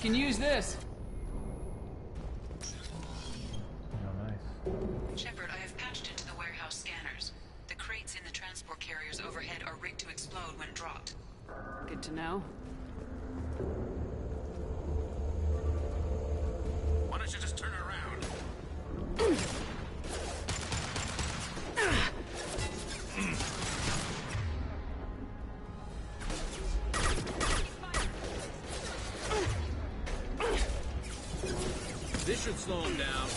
can use this. Oh, nice. Shepard, I have patched into the warehouse scanners. The crates in the transport carriers overhead are rigged to explode when dropped. Good to know. Why don't you just turn around? This should slow him down.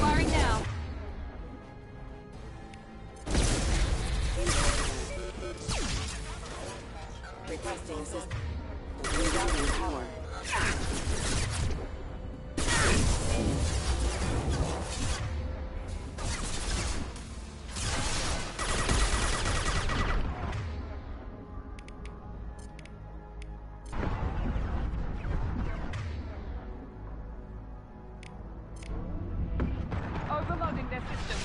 Firing now. Requesting assistance. Rerouting power. Overloading their systems.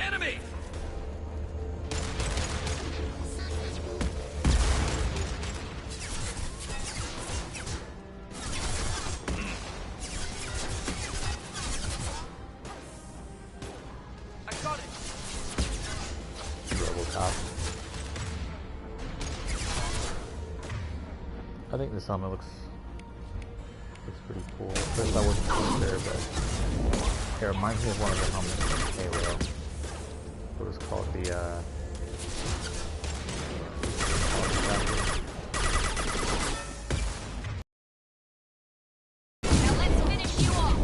Enemy! I got it. Robocop. I think this helmet looks pretty cool. At first I wasn't too sure, but it reminds me of one of the helmets in Halo. What was called the Now let's finish you off.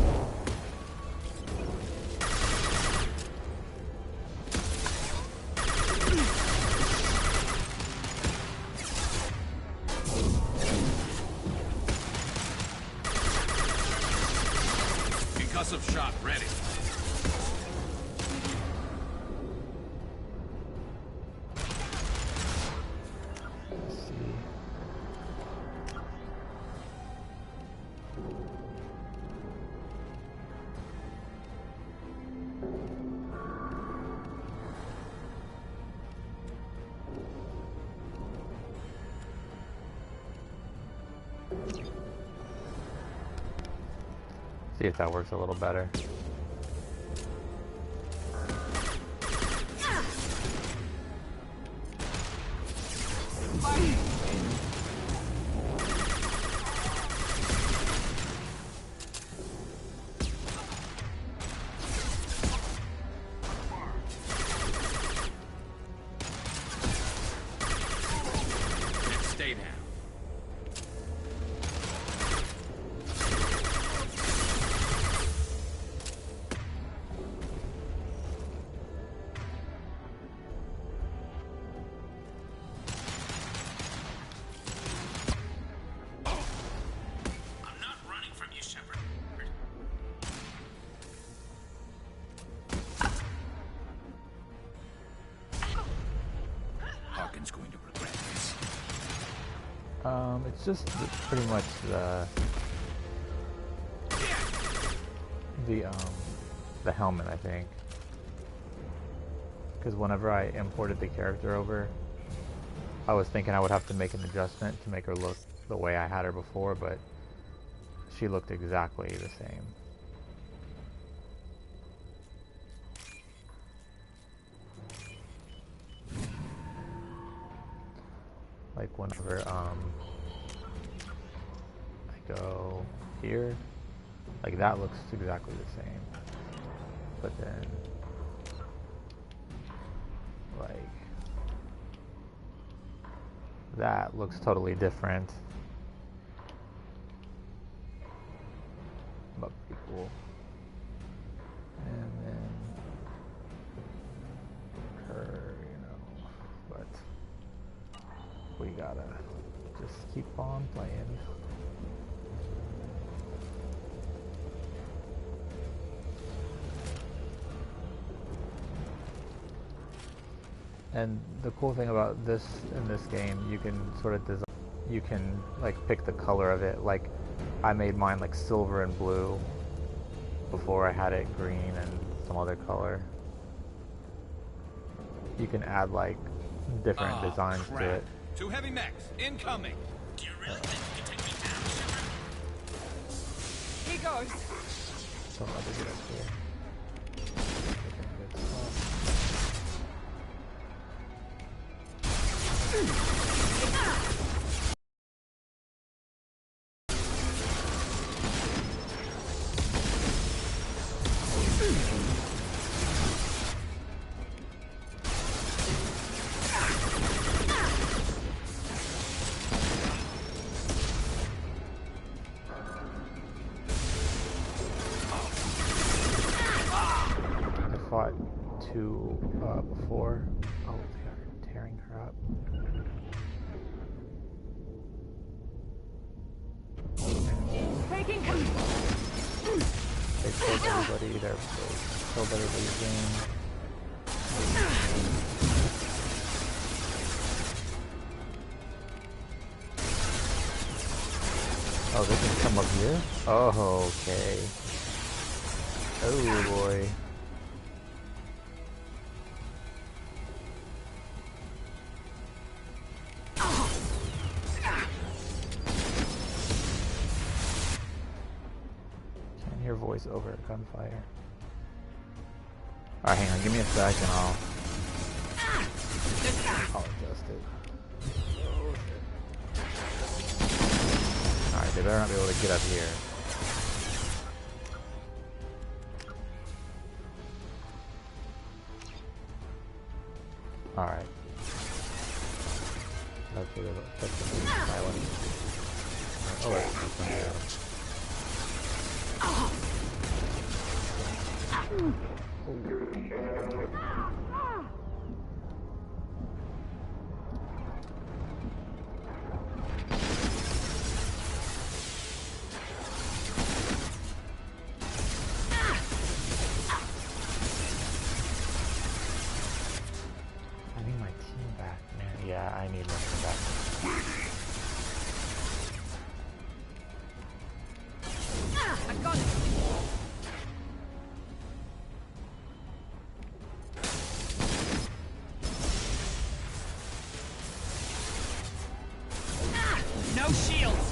Concussive shot ready. let's see. See if that works a little better. And stay down. I'm not running from you, Shepard. Hawkins going to regret this. It's just pretty much the helmet, I think. Because whenever I imported the character over, I was thinking I would have to make an adjustment to make her look the way I had her before, but she looked exactly the same. Like whenever I go here, like that looks exactly the same. But then like that looks totally different. But pretty cool. And then her, you know, but gotta just keep on playing. And the cool thing about this in this game, you can sort of design, you can like pick the color of it. Like I made mine like silver and blue before I had it green and some other color. You can add like different designs crap. to it. 2 heavy mechs incoming. Do you really think you can take me down, Shepard? He goes. So let me get up here. Good stuff. Fought 2 before. Oh, they're tearing her up. Taking cover. They killed everybody. They killed everybody's game. Oh, they can come up here? Oh, okay. Oh boy. Can't hear voice over gunfire. Alright, hang on, give me a sec and I'll adjust it. Alright, they better not be able to get up here. Alright. Hopefully they'll catch them in silence. Oh, there's something there. I need my team back, man. Yeah, I need my team back. I got it. No shields.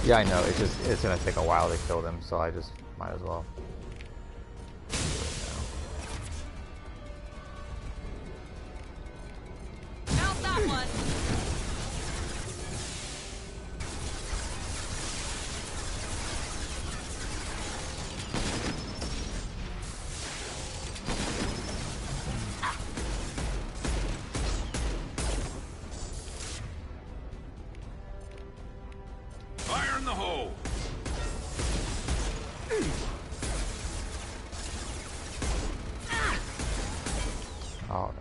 Yeah, I know. It's gonna take a while to kill them, so I just might as well. Found that one. Fire in the hole. All right.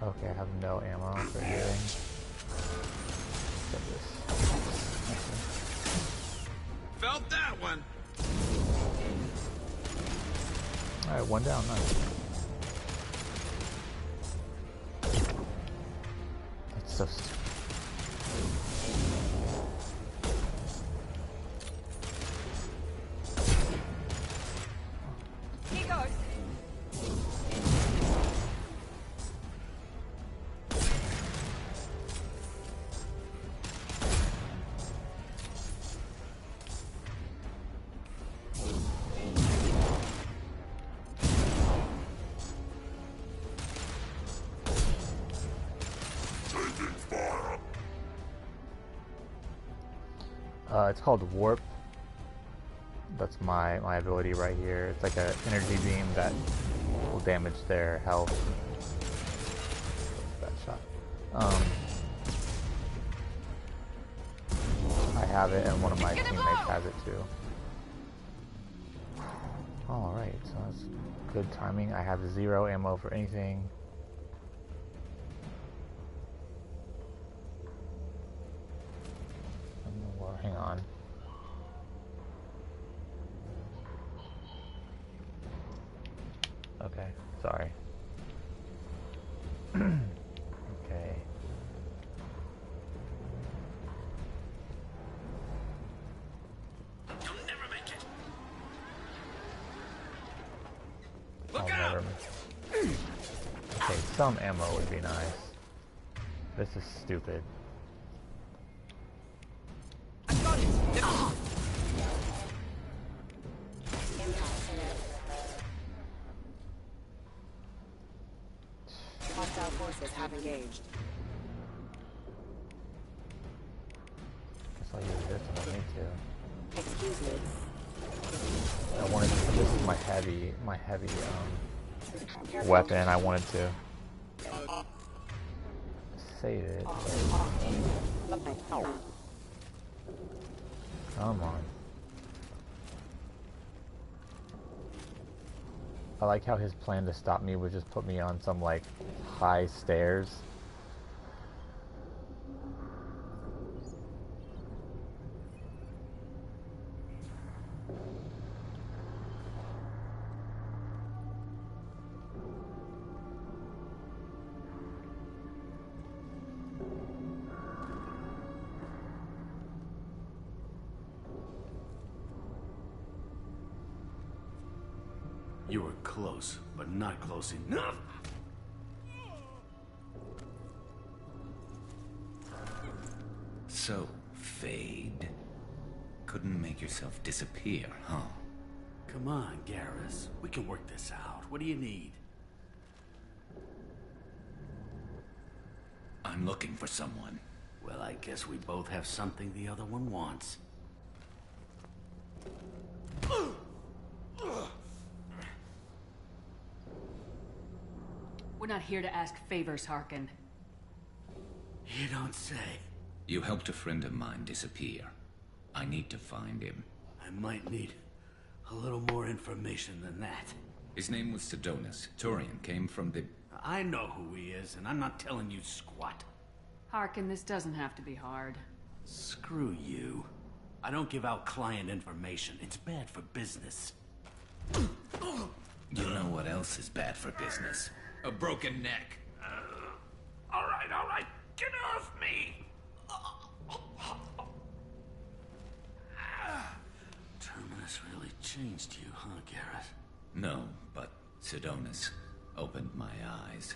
Okay, I have no ammo for anything. Except this. Felt that one. Alright, one down, nice. That's so stupid. He goes. It's called Warp. That's my ability right here. It's like an energy beam that will damage their health. That shot. I have it, and one of my teammates has it too. Alright, so that's good timing. I have 0 ammo for anything. Well, hang on. Okay, sorry. Okay. You'll never make it. Look I'll out! never miss. Okay, some ammo would be nice. This is stupid. I got it. Hostile forces have engaged. Guess I'll use this if I need to. Excuse me. I wanted to, this is my heavy weapon. I wanted to save it. Come on. I like how his plan to stop me would just put me on some like high stairs. You were close, but not close enough. So, Fade. Couldn't make yourself disappear, huh? Come on, Garrus. We can work this out. What do you need? I'm looking for someone. Well, I guess we both have something the other one wants. We're not here to ask favors, Harkin. You don't say. You helped a friend of mine disappear. I need to find him. I might need a little more information than that. His name was Sidonus. Turian came from the... I know who he is, and I'm not telling you squat. Harkin, this doesn't have to be hard. Screw you. I don't give out client information. It's bad for business. You know what else is bad for business? A broken neck. All right. Get off me! Terminus really changed you, huh, Garrett? No, but Sidonus opened my eyes.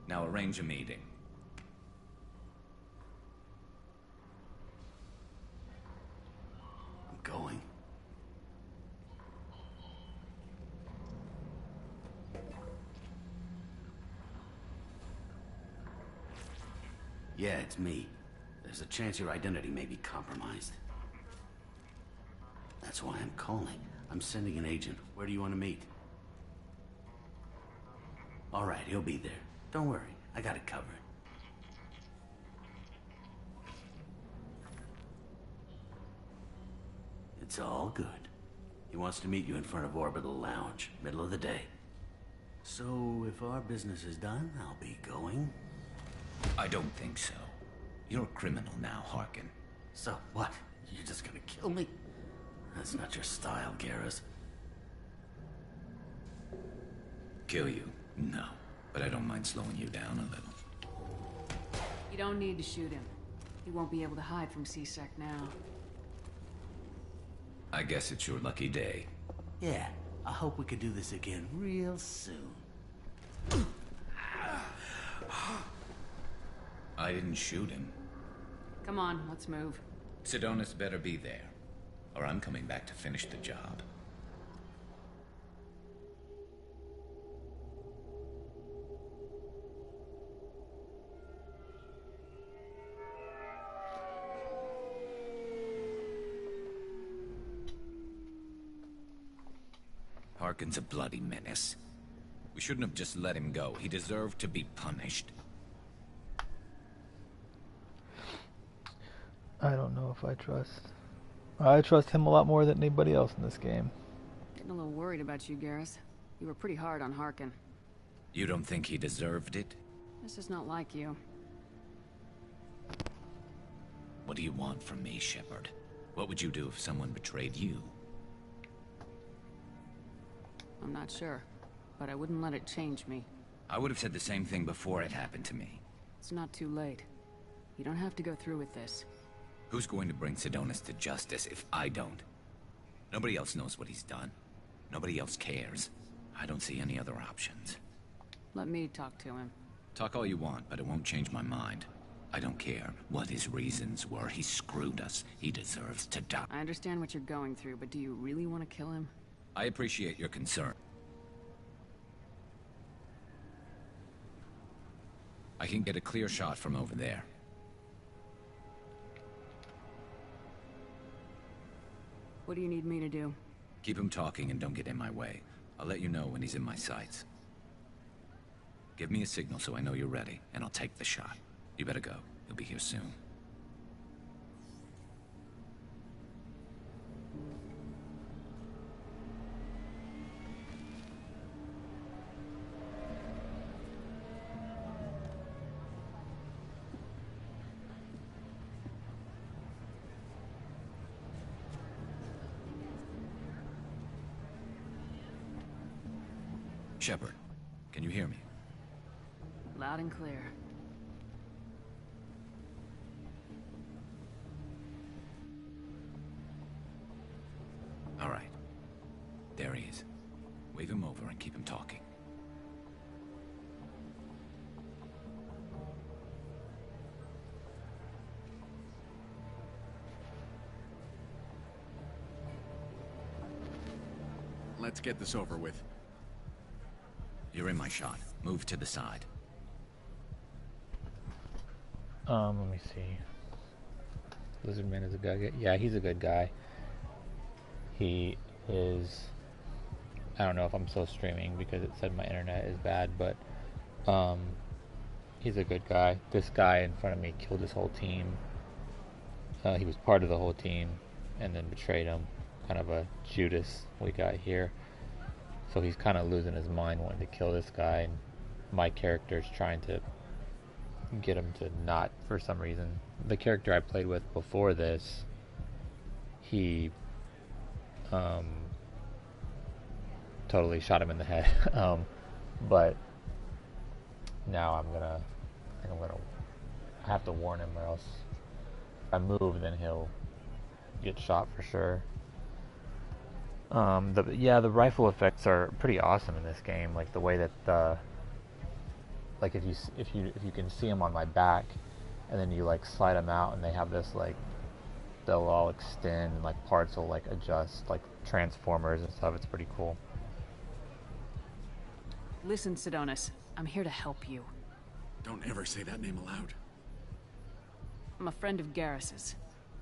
Now arrange a meeting. I'm going. Yeah, it's me. There's a chance your identity may be compromised. That's why I'm calling. I'm sending an agent. Where do you want to meet? All right, he'll be there. Don't worry, I got it covered. It's all good. He wants to meet you in front of Orbital Lounge, middle of the day. So, if our business is done, I'll be going. I don't think so. You're a criminal now, Harkin. So what? You're just gonna kill me? That's not your style, Garrus. Kill you? No. But I don't mind slowing you down a little. You don't need to shoot him. He won't be able to hide from C-Sec now. I guess it's your lucky day. Yeah, I hope we can do this again real soon. I didn't shoot him. Come on, let's move. Sidonus better be there, or I'm coming back to finish the job. Harkin's a bloody menace. We shouldn't have just let him go. He deserved to be punished. I don't know if I trust. I trust him a lot more than anybody else in this game. Getting a little worried about you, Garrus. You were pretty hard on Harkin. You don't think he deserved it? This is not like you. What do you want from me, Shepard? What would you do if someone betrayed you? I'm not sure, but I wouldn't let it change me. I would have said the same thing before it happened to me. It's not too late. You don't have to go through with this. Who's going to bring Sidonis to justice if I don't? Nobody else knows what he's done. Nobody else cares. I don't see any other options. Let me talk to him. Talk all you want, but it won't change my mind. I don't care what his reasons were. He screwed us. He deserves to die. I understand what you're going through, but do you really want to kill him? I appreciate your concern. I can get a clear shot from over there. What do you need me to do? Keep him talking and don't get in my way. I'll let you know when he's in my sights. Give me a signal so I know you're ready, and I'll take the shot. You better go. He'll be here soon. Shepard, can you hear me? Loud and clear. All right. There he is. Wave him over and keep him talking. Let's get this over with. You're in my shot. Move to the side. Let me see. Lizardman is a good guy. Yeah, he's a good guy. He is... I don't know if I'm still streaming because it said my internet is bad, but he's a good guy. This guy in front of me killed his whole team. He was part of the whole team and then betrayed him. Kind of a Judas we got here. So he's kind of losing his mind wanting to kill this guy, and my character's trying to get him to not for some reason. The character I played with before this, he totally shot him in the head. But now I have to warn him, or else if I move then he'll get shot for sure. The rifle effects are pretty awesome in this game. Like the way that like if you can see them on my back, and then you like slide them out, and they have this like they'll all extend, and like parts will like adjust, like transformers and stuff. It's pretty cool. Listen, Sidonis. I'm here to help you. Don't ever say that name aloud. I'm a friend of Garrus's.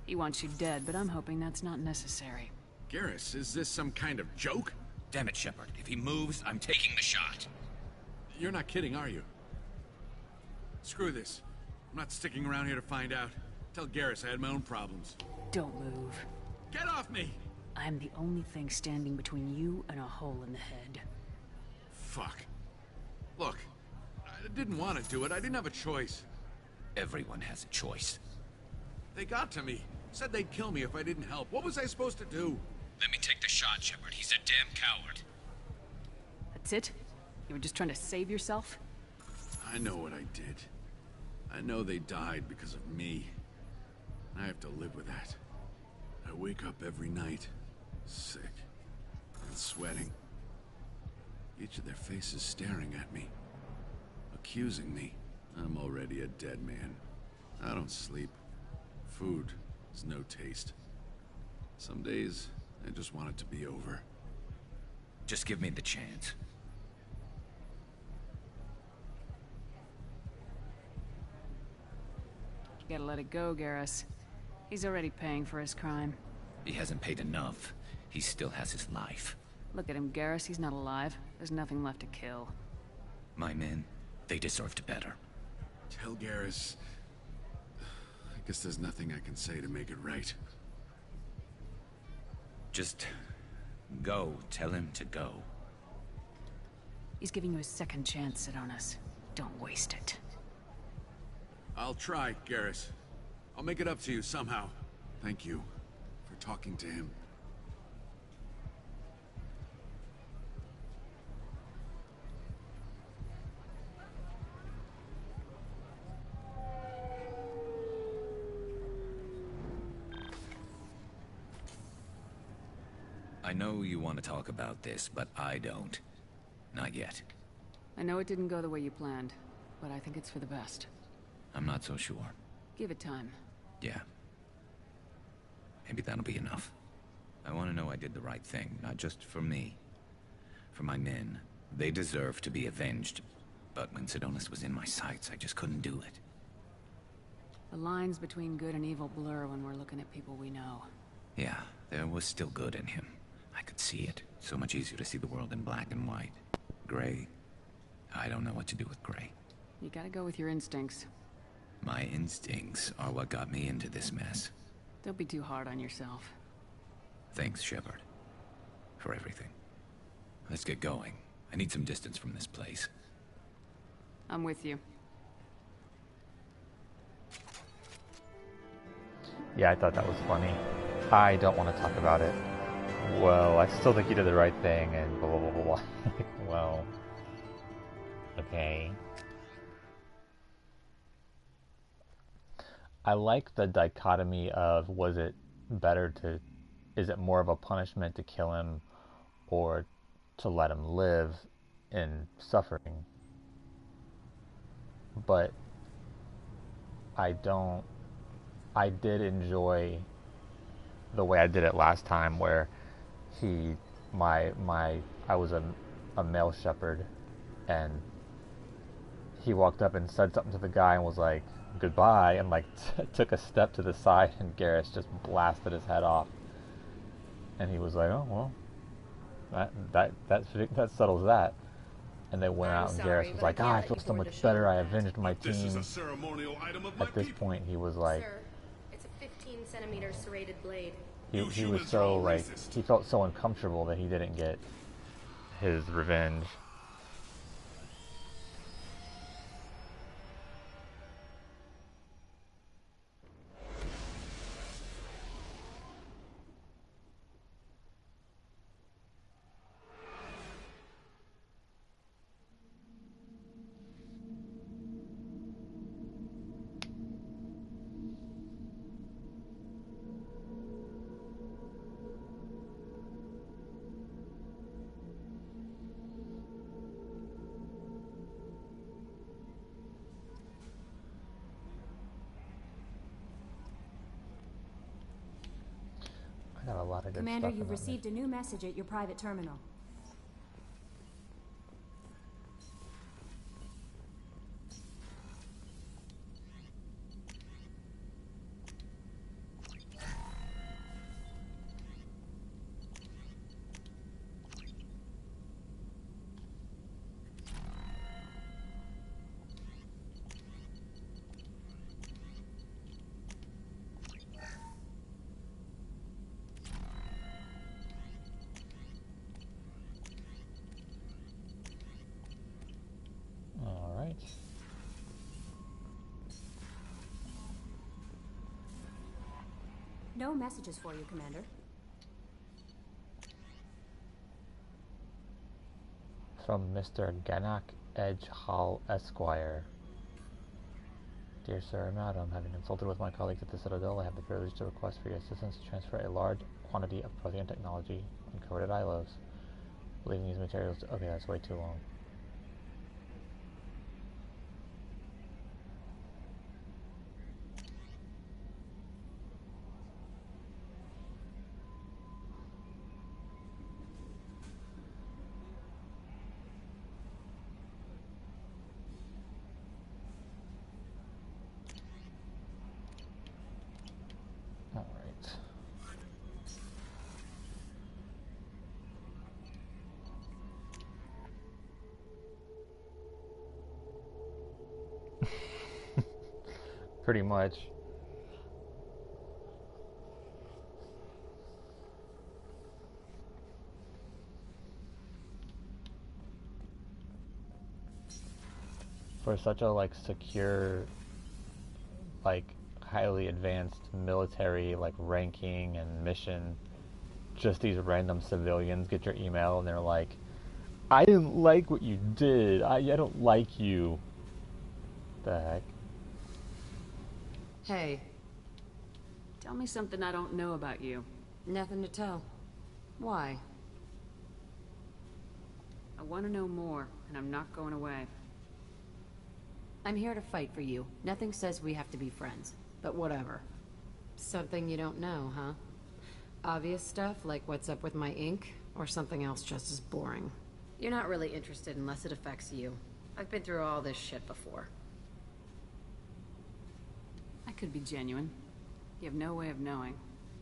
He wants you dead, but I'm hoping that's not necessary. Garrus, is this some kind of joke? Damn it, Shepard. If he moves, I'm taking the shot. You're not kidding, are you? Screw this. I'm not sticking around here to find out. Tell Garrus I had my own problems. Don't move. Get off me! I'm the only thing standing between you and a hole in the head. Fuck. Look, I didn't want to do it. I didn't have a choice. Everyone has a choice. They got to me. Said they'd kill me if I didn't help. What was I supposed to do? Let me take the shot, Shepard. He's a damn coward. That's it? You were just trying to save yourself? I know what I did. I know they died because of me. I have to live with that. I wake up every night, sick and sweating. Each of their faces staring at me, accusing me. I'm already a dead man. I don't sleep. Food has no taste. Some days, I just want it to be over. Just give me the chance. You gotta let it go, Garrus. He's already paying for his crime. He hasn't paid enough. He still has his life. Look at him, Garrus. He's not alive. There's nothing left to kill. My men, they deserved better. Tell Garrus... I guess there's nothing I can say to make it right. Just go. Tell him to go. He's giving you a second chance, Sidonis. Don't waste it. I'll try, Garrus. I'll make it up to you somehow. Thank you for talking to him. I know you want to talk about this, but I don't. Not yet. I know it didn't go the way you planned, but I think it's for the best. I'm not so sure. Give it time. Yeah. Maybe that'll be enough. I want to know I did the right thing, not just for me. For my men. They deserve to be avenged. But when Sidonis was in my sights, I just couldn't do it. The lines between good and evil blur when we're looking at people we know. Yeah, there was still good in him. I could see it. So much easier to see the world in black and white. Gray? I don't know what to do with Gray. You gotta go with your instincts. My instincts are what got me into this mess. Don't be too hard on yourself. Thanks, Shepard. For everything. Let's get going. I need some distance from this place. I'm with you. Yeah, I thought that was funny. I don't want to talk about it. Well, I still think you did the right thing, and blah, blah, blah, blah, blah. Well, okay. I like the dichotomy of, was it better to, is it more of a punishment to kill him, or to let him live in suffering? But I did enjoy the way I did it last time, where I was a male shepherd, and he walked up and said something to the guy and was like, goodbye, and like took a step to the side, and Garrus just blasted his head off, and he was like, oh well, that settles that. And they went out, and Garrus was like, I feel so much better, I avenged my team. At this point he was like, Sir, it's a 15-centimeter serrated blade. he was so like, he felt so uncomfortable that he didn't get his revenge. I got a lot of good Commander, stuff in you've that received a new message at your private terminal. Alright. No messages for you, Commander. From Mr. Ganak Edge Hall, Esquire. Dear Sir and Madam, having consulted with my colleagues at the Citadel, I have the privilege to request for your assistance to transfer a large quantity of Prothean technology uncovered at Ilos. Leaving these materials to... Okay, that's way too long. pretty much. For such a like secure, like highly advanced military like ranking and mission, just these random civilians get your email and they're like, I didn't like what you did. I don't like you. The heck? Hey. Tell me something I don't know about you. Nothing to tell. Why? I want to know more, and I'm not going away. I'm here to fight for you. Nothing says we have to be friends, but whatever. Something you don't know, huh? Obvious stuff, like what's up with my ink, or something else just as boring? You're not really interested unless it affects you. I've been through all this shit before. I could be genuine. You have no way of knowing.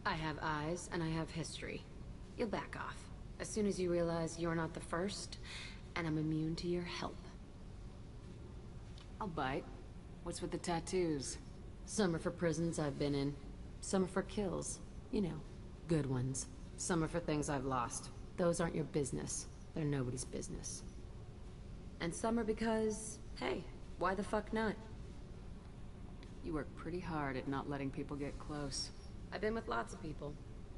I have eyes, and I have history. You'll back off. As soon as you realize you're not the first, and I'm immune to your help. I'll bite. What's with the tattoos? Some are for prisons I've been in. Some are for kills. You know, good ones. Some are for things I've lost. Those aren't your business. They're nobody's business. And some are because, hey, why the fuck not? You work pretty hard at not letting people get close. I've been with lots of people.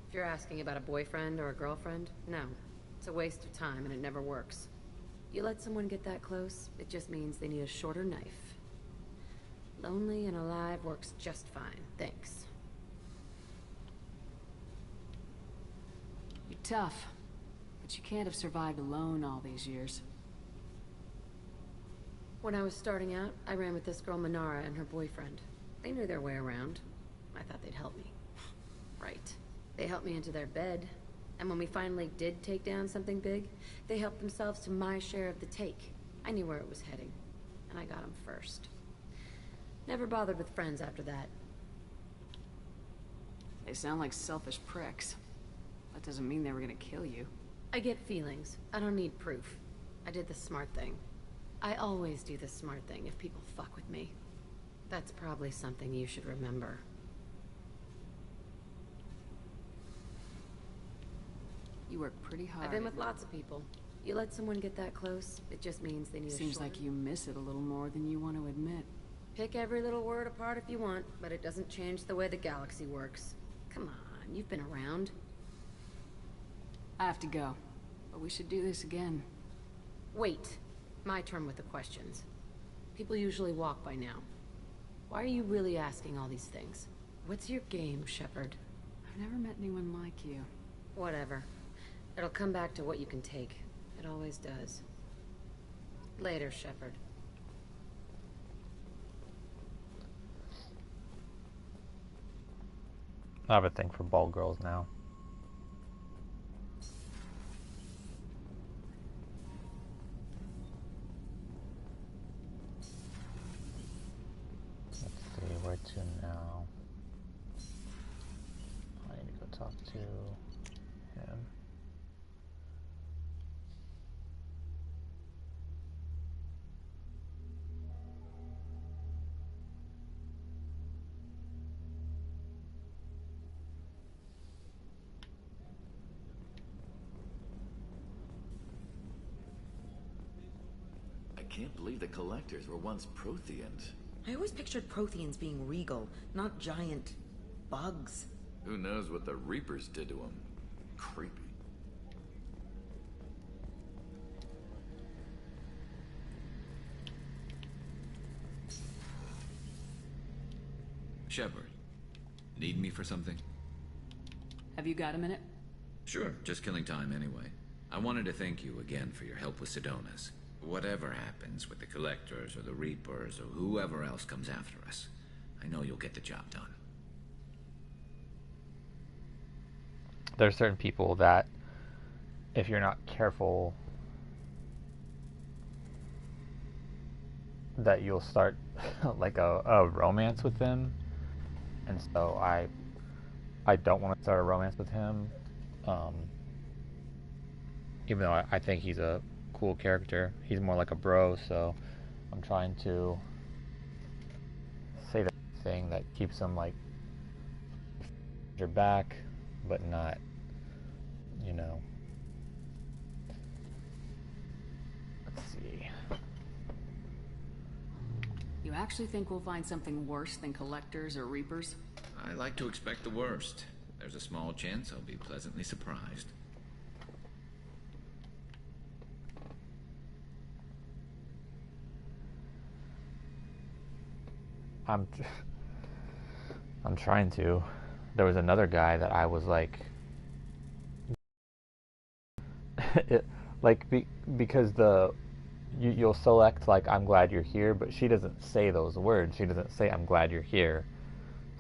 If you're asking about a boyfriend or a girlfriend, no. It's a waste of time and it never works. You let someone get that close, it just means they need a shorter knife. Lonely and alive works just fine, thanks. You're tough, but you can't have survived alone all these years. When I was starting out, I ran with this girl Manara and her boyfriend. They knew their way around. I thought they'd help me. Right. They helped me into their bed. And when we finally did take down something big, they helped themselves to my share of the take. I knew where it was heading. And I got them first. Never bothered with friends after that. They sound like selfish pricks. That doesn't mean they were gonna kill you. I get feelings. I don't need proof. I did the smart thing. I always do the smart thing if people fuck with me. That's probably something you should remember. You work pretty hard. I've been with lots of people. You let someone get that close, it just means they need a Seems like you miss it a little more than you want to admit. Pick every little word apart if you want, but it doesn't change the way the galaxy works. Come on, you've been around. I have to go, but we should do this again. Wait. My turn with the questions. People usually walk by now. Why are you really asking all these things? What's your game, Shepard? I've never met anyone like you. Whatever. It'll come back to what you can take. It always does. Later, Shepard. I have a thing for bald girls now. Let's see, where to now? I need to go talk to him. I can't believe the Collectors were once Protheans. I always pictured Protheans being regal, not giant bugs. Who knows what the Reapers did to them? Creepy. Shepard, need me for something? Have you got a minute? Sure, just killing time anyway. I wanted to thank you again for your help with Sidonis. Whatever happens with the Collectors or the Reapers or whoever else comes after us, I know you'll get the job done. There are certain people that, if you're not careful, that you'll start like a romance with them, and so I don't want to start a romance with him, even though I think he's a cool character. He's more like a bro, so I'm trying to say the thing that keeps them like your back, but not, you know. Let's see. You actually think we'll find something worse than collectors or reapers? I like to expect the worst. There's a small chance I'll be pleasantly surprised. I'm trying to. There was another guy that I was like, because you'll select like I'm glad you're here, but she doesn't say those words. She doesn't say I'm glad you're here.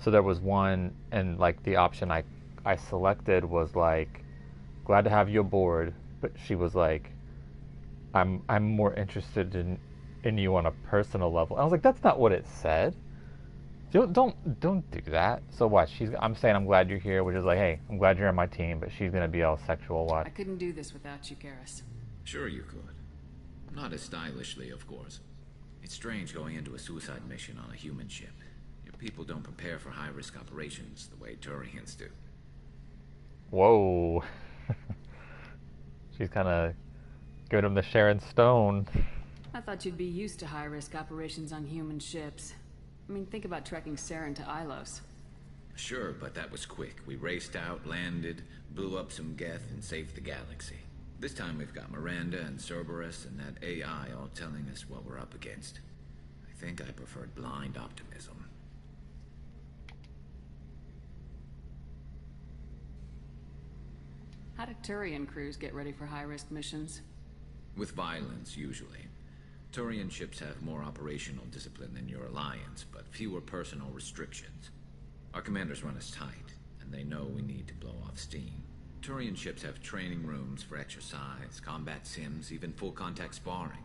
So there was one, and like the option I selected was like glad to have you aboard, but she was like I'm more interested in you on a personal level. I was like, that's not what it said. Don't do that. So what? I'm saying I'm glad you're here, which is like, hey, I'm glad you're on my team, but she's gonna be all sexual. What? I couldn't do this without you, Garrus. Sure you could. Not as stylishly, of course. It's strange going into a suicide mission on a human ship. Your people don't prepare for high-risk operations the way Turians do. Whoa. She's kind of giving him the Sharon Stone. I thought you'd be used to high-risk operations on human ships. I mean, think about trekking Saren to Ilos. Sure, but that was quick. We raced out, landed, blew up some Geth, and saved the galaxy. This time we've got Miranda and Cerberus and that AI all telling us what we're up against. I think I preferred blind optimism. How do Turian crews get ready for high-risk missions? With violence, usually. Turian ships have more operational discipline than your alliance, but fewer personal restrictions. Our commanders run us tight, and they know we need to blow off steam. Turian ships have training rooms for exercise, combat sims, even full-contact sparring.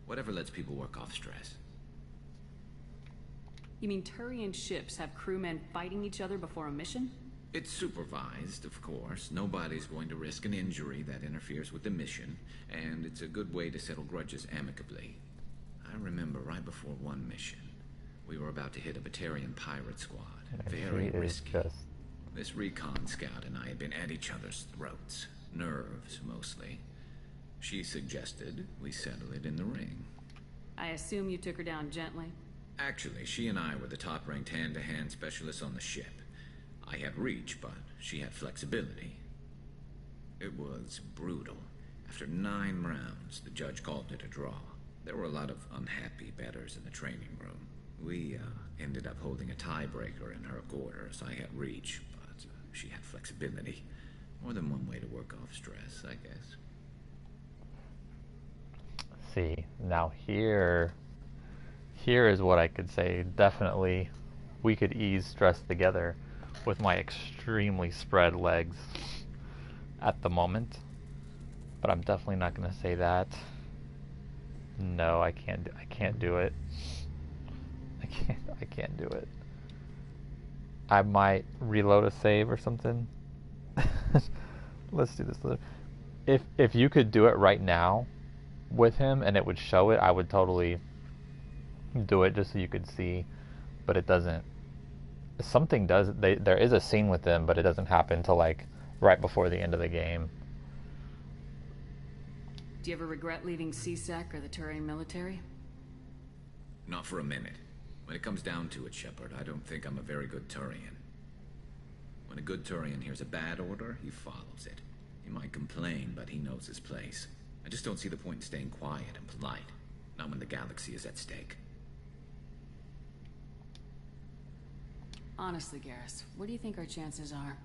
Whatever lets people work off stress. You mean Turian ships have crewmen fighting each other before a mission? It's supervised, of course. Nobody's going to risk an injury that interferes with the mission, and it's a good way to settle grudges amicably. I remember right before one mission, we were about to hit a Batarian pirate squad. Very risky. This recon scout and I had been at each other's throats. Nerves, mostly. She suggested we settle it in the ring. I assume you took her down gently? Actually, she and I were the top-ranked hand-to-hand specialists on the ship. I had reach, but she had flexibility. It was brutal. After 9 rounds, the judge called it a draw. There were a lot of unhappy bettors in the training room. We ended up holding a tiebreaker in her quarters. I had reach, but she had flexibility. More than one way to work off stress, I guess. See, now here is what I could say. Definitely, we could ease stress together with my extremely spread legs at the moment. But I'm definitely not going to say that. No, I can't do it. I can't do it. I might reload a save or something. Let's do this. If you could do it right now with him and it would show it, I would totally do it just so you could see, but it doesn't. Something does. There is a scene with them, but it doesn't happen till like right before the end of the game. Do you ever regret leaving CSEC or the Turian military? Not for a minute. When it comes down to it, Shepard, I don't think I'm a very good Turian. When a good Turian hears a bad order, he follows it. He might complain, but he knows his place. I just don't see the point in staying quiet and polite. Not when the galaxy is at stake. Honestly, Garrus, what do you think our chances are?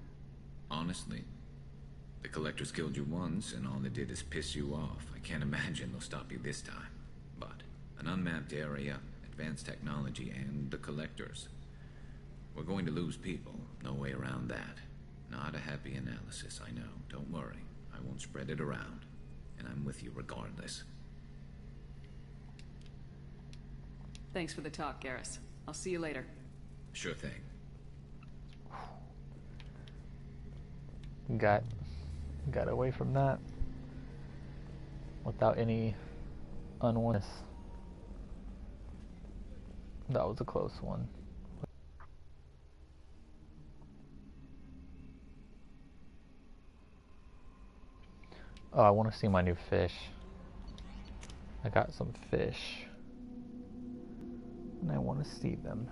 Honestly? The Collectors killed you once, and all they did is piss you off. I can't imagine they'll stop you this time. But an unmapped area, advanced technology, and the Collectors. We're going to lose people. No way around that. Not a happy analysis, I know. Don't worry. I won't spread it around. And I'm with you regardless. Thanks for the talk, Garrus. I'll see you later. Sure thing. Got away from that without any unwantedness. That was a close one. Oh, I want to see my new fish. I got some fish. And I want to see them.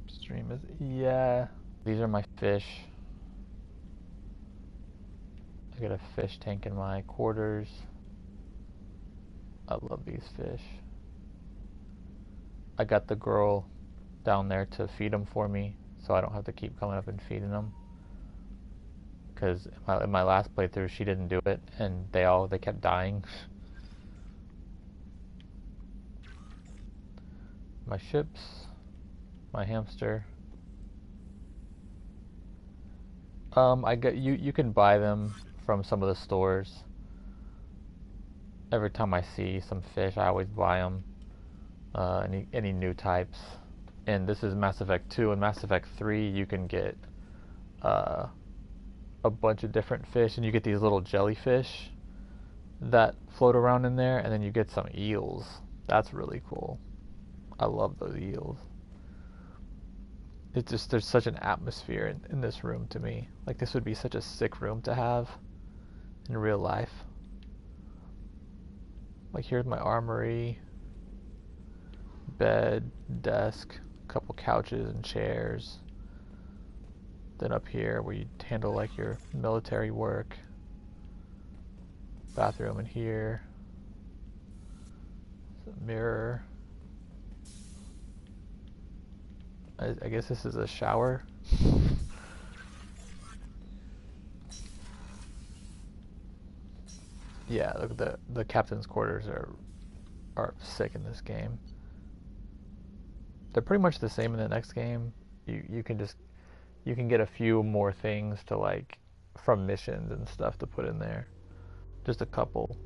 Stream is... Yeah. These are my fish. I got a fish tank in my quarters. I love these fish. I got the girl down there to feed them for me, so I don't have to keep coming up and feeding them. Because in my last playthrough, she didn't do it, and they kept dying. My ships, my hamster. You can buy them from some of the stores. Every time I see some fish, I always buy them. Any new types. And this is Mass Effect 2. In Mass Effect 3, you can get a bunch of different fish, and you get these little jellyfish that float around in there, and then you get some eels. That's really cool. I love those eels. It's just, there's such an atmosphere in this room to me. Like, this would be such a sick room to have in real life. Like, here's my armory, bed, desk, a couple couches and chairs. Then up here where you handle like your military work. Bathroom in here. A mirror. I guess this is a shower. Yeah, look, the captain's quarters are sick in this game. They're pretty much the same in the next game. You can get a few more things to like from missions and stuff to put in there. Just a couple.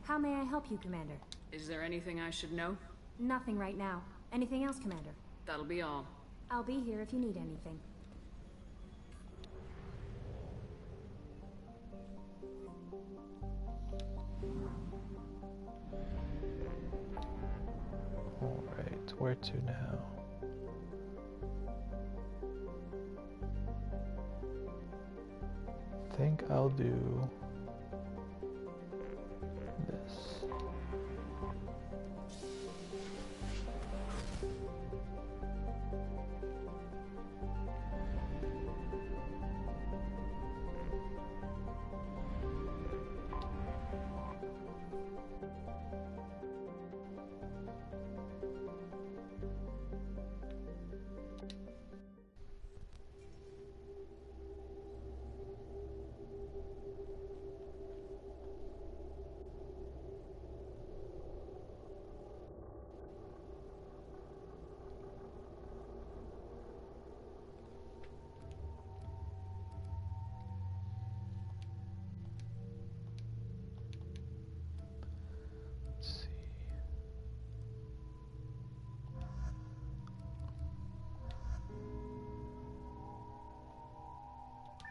How may I help you, Commander? Is there anything I should know? Nothing right now. Anything else, Commander? That'll be all. I'll be here if you need anything. Alright, where to now? I think I'll do this.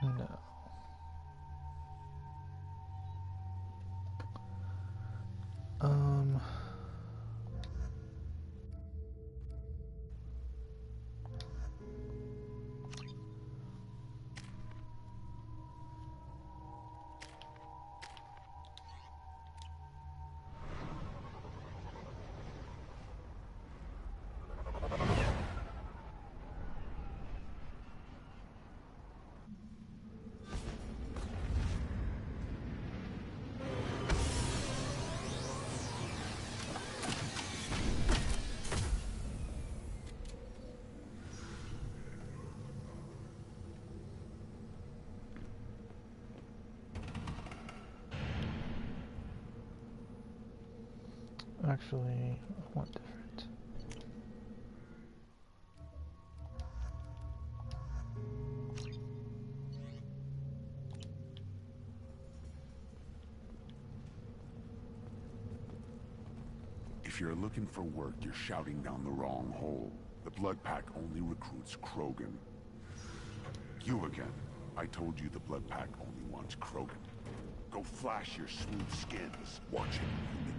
No. Actually, I want different. If you're looking for work, you're shouting down the wrong hole. The Blood Pack only recruits Krogan. You again. I told you the Blood Pack only wants Krogan. Go flash your smooth skins. Watch it, human.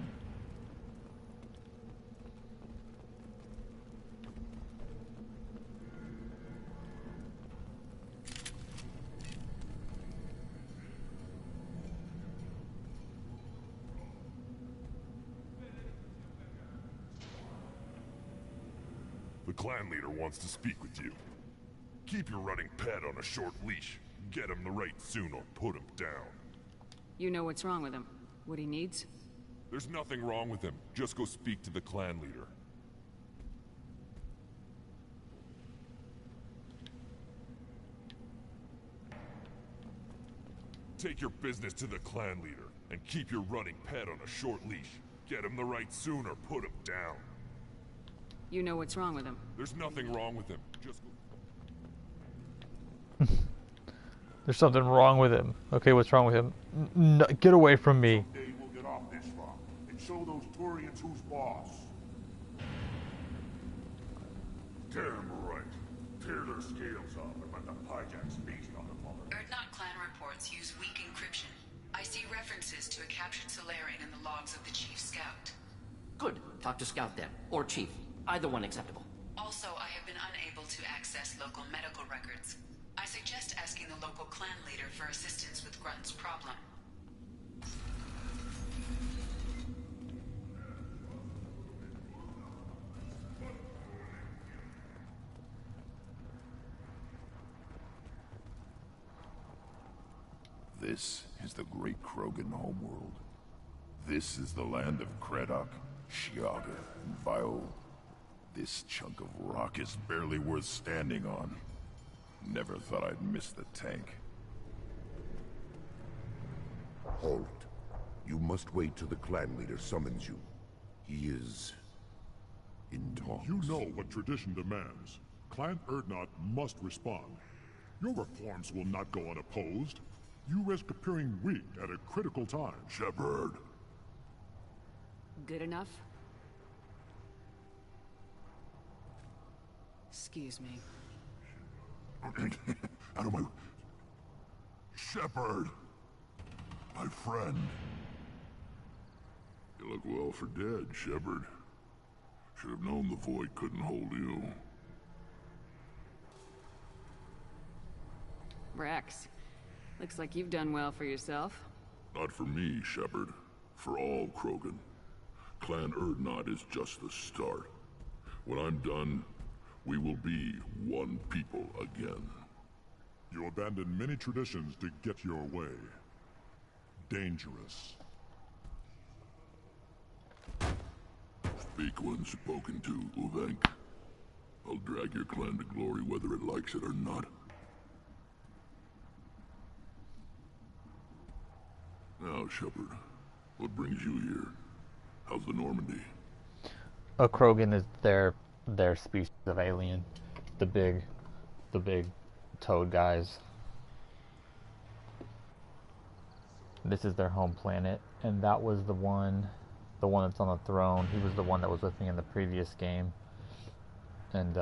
The clan leader wants to speak with you. Keep your running pet on a short leash. Get him the right soon or put him down. You know what's wrong with him? What he needs? There's nothing wrong with him. Just go speak to the clan leader. Take your business to the clan leader, and keep your running pet on a short leash. Get him the right soon or put him down. You know what's wrong with him? There's nothing wrong with him. Just go... There's something wrong with him. Okay, what's wrong with him? Get away from me. Someday we'll get off this rock and show those Turians who's boss. Damn right. Tear their scales off and let the hijacks feast on them all. Erdnot clan reports use weak encryption. I see references to a captured Solarian in the logs of the Chief Scout. Good. Talk to Scout then. Or Chief. Either one acceptable. Also, I have been unable to access local medical records. I suggest asking the local clan leader for assistance with Grunt's problem. This is the great Krogan homeworld. This is the land of Kredok, Shiaga, and Vio. This chunk of rock is barely worth standing on. Never thought I'd miss the tank. Halt. You must wait till the clan leader summons you. He is... in talks. You know what tradition demands. Clan Erdnot must respond. Your reforms will not go unopposed. You risk appearing weak at a critical time. Shepard. Good enough? Excuse me. Out of my... Shepard! My friend. You look well for dead, Shepard. Should have known the Void couldn't hold you. Rex, looks like you've done well for yourself. Not for me, Shepard. For all Krogan. Clan Erdnot is just the start. When I'm done, we will be one people again. You abandoned many traditions to get your way. Dangerous. Speak when spoken to, Uvenk. I'll drag your clan to glory whether it likes it or not. Now, Shepard, what brings you here? How's the Normandy? A Krogan is their species of alien. The big toad guys. This is their home planet, and that was the one that's on the throne. He was the one that was with me in the previous game. And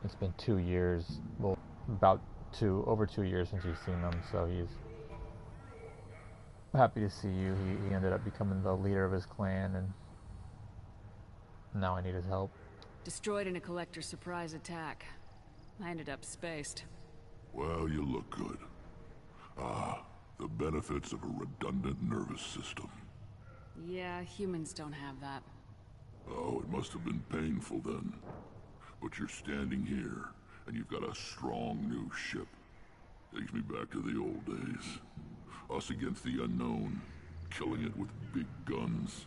it's been 2 years, well, over 2 years since you've seen him, so he's happy to see you. He ended up becoming the leader of his clan, and now I need his help. Destroyed in a Collector surprise attack. I ended up spaced. Well, you look good. Ah, the benefits of a redundant nervous system. Yeah, humans don't have that. Oh, it must have been painful then. But you're standing here, and you've got a strong new ship. Takes me back to the old days. Us against the unknown, killing it with big guns.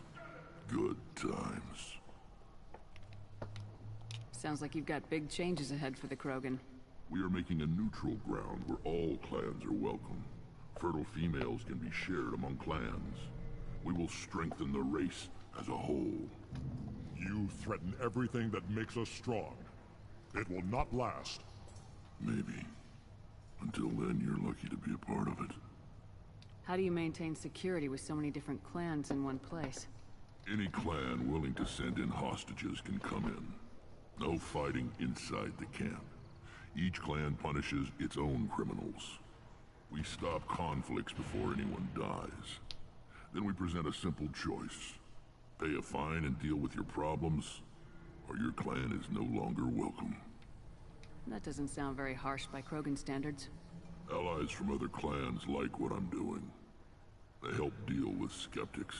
Good times. Sounds like you've got big changes ahead for the Krogan. We are making a neutral ground where all clans are welcome. Fertile females can be shared among clans. We will strengthen the race as a whole. You threaten everything that makes us strong. It will not last. Maybe. Until then, you're lucky to be a part of it. How do you maintain security with so many different clans in one place? Any clan willing to send in hostages can come in. No fighting inside the camp. Each clan punishes its own criminals. We stop conflicts before anyone dies. Then we present a simple choice. Pay a fine and deal with your problems, or your clan is no longer welcome. That doesn't sound very harsh by Krogan standards. Allies from other clans like what I'm doing. They help deal with skeptics.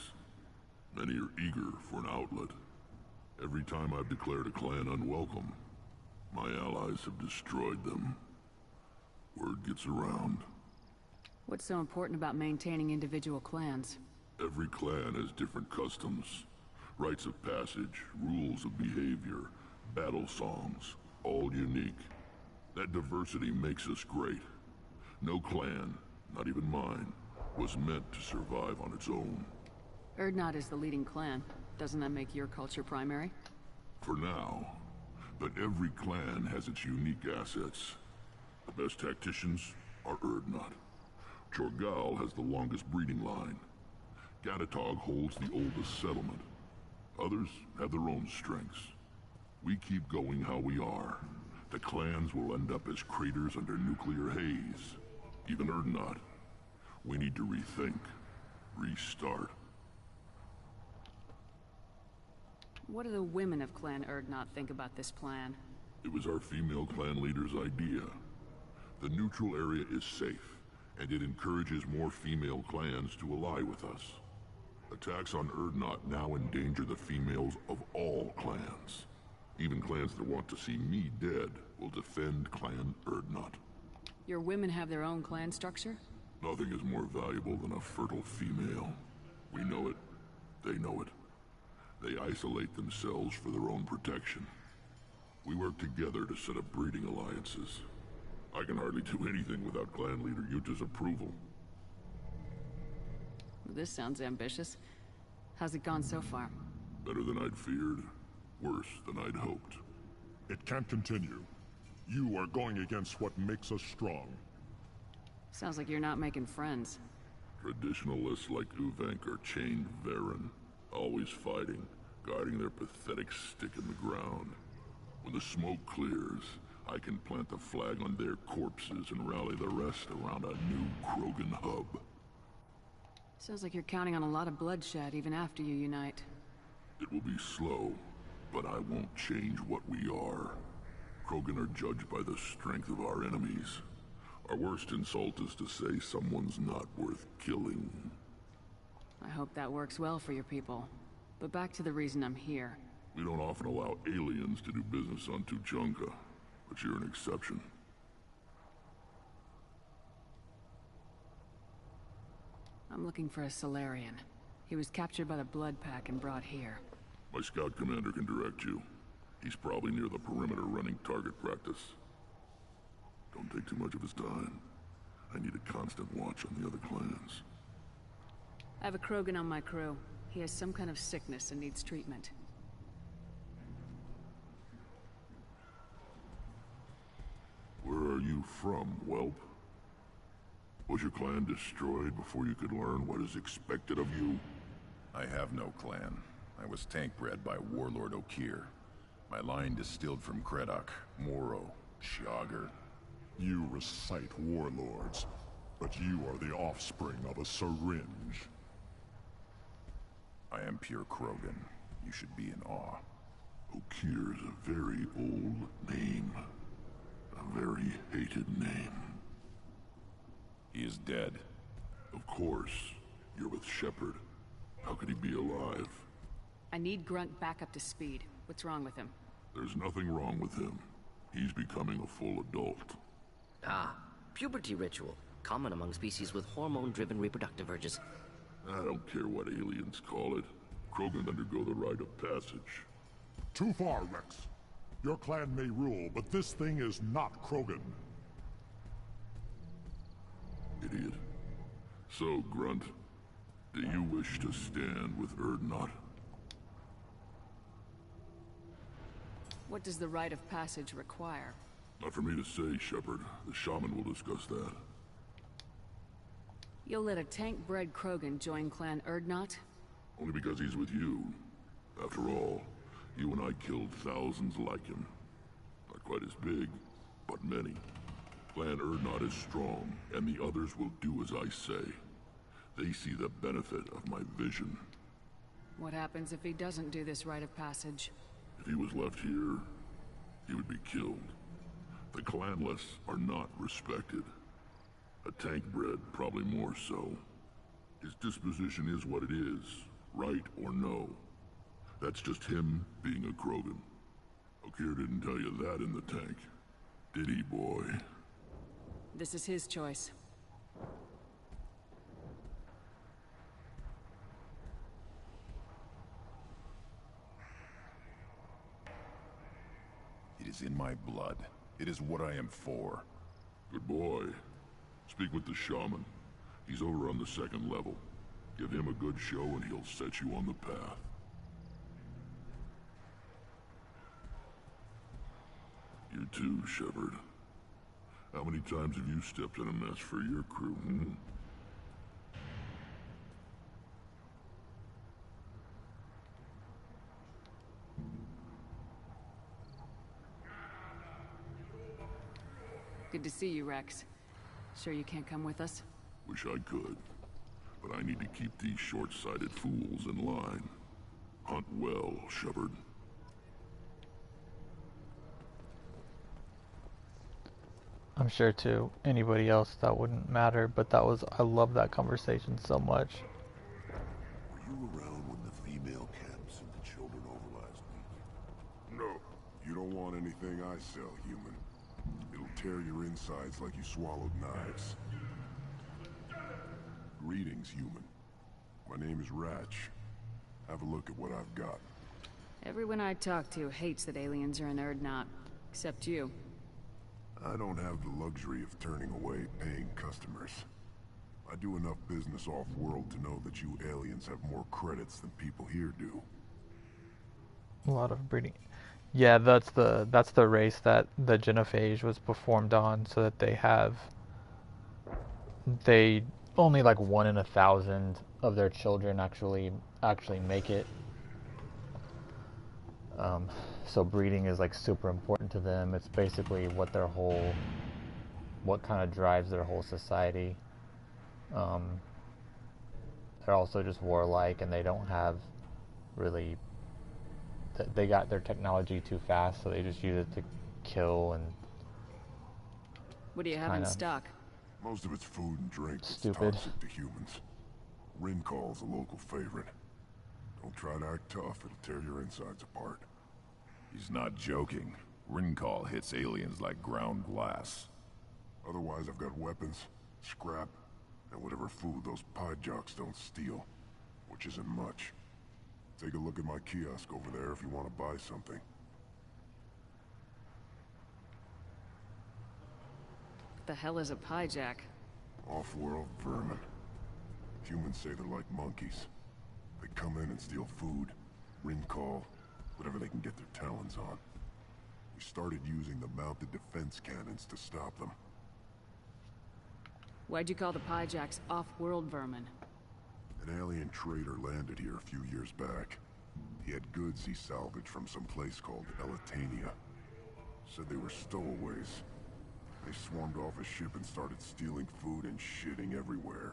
Many are eager for an outlet. Every time I've declared a clan unwelcome, my allies have destroyed them. Word gets around. What's so important about maintaining individual clans? Every clan has different customs, rites of passage, rules of behavior, battle songs, all unique. That diversity makes us great. No clan, not even mine, was meant to survive on its own. Urdnot is the leading clan. Doesn't that make your culture primary? For now. But every clan has its unique assets. The best tacticians are Urdnot. Chorgal has the longest breeding line. Gatatog holds the oldest settlement. Others have their own strengths. We keep going how we are. The clans will end up as craters under nuclear haze. Even Urdnot. We need to rethink. Restart. What do the women of Clan Urdnot think about this plan? It was our female clan leader's idea. The neutral area is safe, and it encourages more female clans to ally with us. Attacks on Urdnot now endanger the females of all clans. Even clans that want to see me dead will defend Clan Urdnot. Your women have their own clan structure? Nothing is more valuable than a fertile female. We know it. They know it. They isolate themselves for their own protection. We work together to set up breeding alliances. I can hardly do anything without clan leader Yuta's approval. This sounds ambitious. How's it gone so far? Better than I'd feared. Worse than I'd hoped. It can't continue. You are going against what makes us strong. Sounds like you're not making friends. Traditionalists like Uvenk are chained Varen, always fighting, guarding their pathetic stick in the ground. When the smoke clears, I can plant the flag on their corpses and rally the rest around a new Krogan hub. Sounds like you're counting on a lot of bloodshed even after you unite. It will be slow, but I won't change what we are. Krogan are judged by the strength of our enemies. Our worst insult is to say someone's not worth killing. I hope that works well for your people. But back to the reason I'm here. We don't often allow aliens to do business on Tuchanka, but you're an exception. I'm looking for a Solarian. He was captured by the Blood Pack and brought here. My scout commander can direct you. He's probably near the perimeter running target practice. Don't take too much of his time. I need a constant watch on the other clans. I have a Krogan on my crew. He has some kind of sickness and needs treatment. Where are you from, whelp? Was your clan destroyed before you could learn what is expected of you? I have no clan. I was tank bred by Warlord Okeer. My line distilled from Kredok, Moro, Shiagar. You recite warlords, but you are the offspring of a syringe. I am pure Krogan. You should be in awe. Okeer is a very old name. A very hated name. He is dead. Of course. You're with Shepard. How could he be alive? I need Grunt back up to speed. What's wrong with him? There's nothing wrong with him. He's becoming a full adult. Ah, puberty ritual. Common among species with hormone-driven reproductive urges. I don't care what aliens call it. Krogan undergo the rite of passage. Too far, Rex. Your clan may rule, but this thing is not Krogan. Idiot. So, Grunt, do you wish to stand with Urdnot? What does the rite of passage require? Not for me to say, Shepard. The shaman will discuss that. You'll let a tank-bred Krogan join Clan Urdnot? Only because he's with you. After all, you and I killed thousands like him. Not quite as big, but many. Clan Urdnot is strong, and the others will do as I say. They see the benefit of my vision. What happens if he doesn't do this rite of passage? If he was left here, he would be killed. The clanless are not respected. A tank-bred, probably more so. His disposition is what it is, right or no. That's just him being a Krogan. Okeer didn't tell you that in the tank. Did he, boy? This is his choice. It is in my blood. It is what I am for. Good boy. Speak with the shaman. He's over on the second level. Give him a good show and he'll set you on the path. You too, Shepard. How many times have you stepped in a mess for your crew, hmm? Good to see you, Rex. Sure you can't come with us? Wish I could. But I need to keep these short-sighted fools in line. Hunt well, Shepard. I'm sure to anybody else that wouldn't matter, but that was, I love that conversation so much. Were you around when the female camp sent the children over last week? No. You don't want anything I sell, human. It'll tear your insides like you swallowed knives. Greetings, human. My name is Ratch. Have a look at what I've got. Everyone I talk to hates that aliens are an Urdnot. Except you. I don't have the luxury of turning away paying customers. I do enough business off-world to know that you aliens have more credits than people here do. A lot of breeding. Yeah, that's the race that the genophage was performed on, so that they only like 1 in 1,000 of their children actually make it. So breeding is like super important to them. It's basically what kind of drives their whole society. They're also just warlike, and they don't have really. They got their technology too fast, so they just use it to kill and. What do you have in stock? Most of it's food and drink. Stupid. It's toxic to humans. Rimcall's a local favorite. Don't try to act tough; it'll tear your insides apart. He's not joking. Rimcall hits aliens like ground glass. Otherwise, I've got weapons, scrap, and whatever food those pie jocks don't steal, which isn't much. Take a look at my kiosk over there if you want to buy something. What the hell is a pyjak? Off-world vermin. Humans say they're like monkeys. They come in and steal food, Rimcall, whatever they can get their talons on. We started using the mounted defense cannons to stop them. Why'd you call the pyjaks off-world vermin? An alien trader landed here a few years back. He had goods he salvaged from some place called Elitania. Said they were stowaways. They swarmed off his ship and started stealing food and shitting everywhere.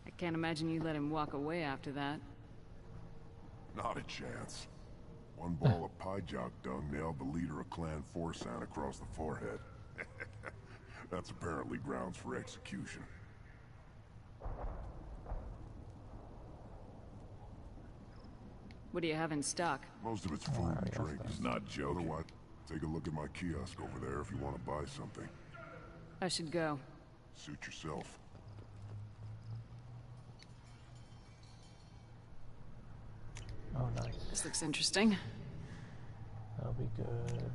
I can't imagine you let him walk away after that. Not a chance. One ball of pyjak dung nailed the leader of Clan Forsan across the forehead. That's apparently grounds for execution. What do you have in stock? Most of it's food and drink. He's not joking. Otherwise, take a look at my kiosk over there if you want to buy something. I should go. Suit yourself. Oh, nice. This looks interesting. That'll be good. Looks good.